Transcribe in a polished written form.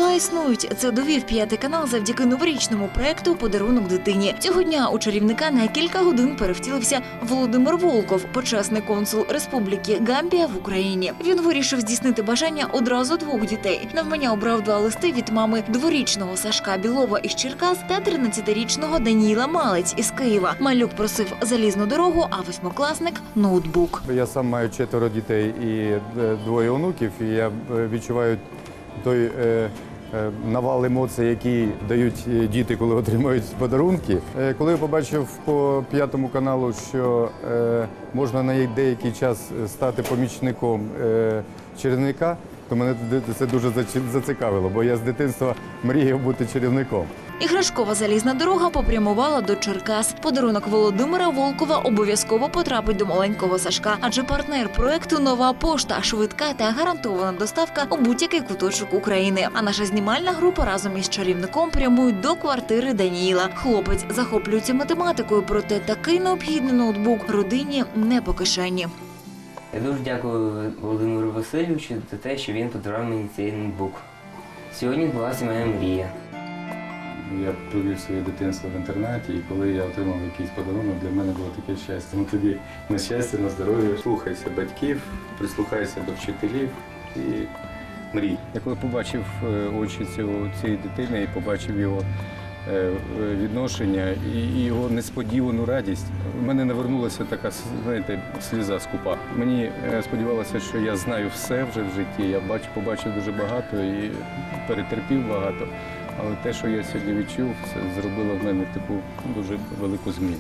Дива існують. Це довів «5 канал» завдяки новорічному проєкту «Подарунок дитині». Цього дня у чарівника на кілька годин перевтілився Володимир Волков, почесний консул Республіки Гамбія в Україні. Він вирішив здійснити бажання одразу 2 дітей. Навмання обрав 2 листи від мами дворічного Сашка Білова із Черкас та 13-річного Даніїла Малець із Києва. Малюк просив залізну дорогу, а 8-класник – ноутбук. Я сам маю 4 дітей і 2 онуків, і я відчуваю той навал емоцій, які дають діти, коли отримують подарунки. Коли я побачив по 5 каналу, що можна на деякий час стати помічником чарівника, то мене це дуже зацікавило, бо я з дитинства мріяв бути чарівником. Іграшкова залізна дорога попрямувала до Черкас. Подарунок Володимира Волкова обов'язково потрапить до маленького Сашка, адже партнер проєкту «Нова пошта» – швидка та гарантована доставка у будь-який куточок України. А наша знімальна група разом із чарівником прямують до квартири Даніїла. Хлопець захоплюється математикою, проте такий необхідний ноутбук родині не по кишені. Я дуже дякую Володимиру Васильовичу за те, що він подарував мені цей ноутбук. Сьогодні збулася моя мрія. Я провів своє дитинство в інтернаті, і коли я отримав якийсь подарунок, для мене було таке щастя. Ну тоді на щастя, на здоров'я. Слухайся батьків, прислухайся до вчителів і мрій. Я коли побачив очі цієї дитини і побачив його відношення і його несподівану радість, в мене навернулася така, знаєте, сліза скупа. Мені сподівалося, що я знаю все вже в житті, я побачив дуже багато і перетерпів багато. Але те, що я сьогодні відчув, це зробило в мене таку дуже велику зміну.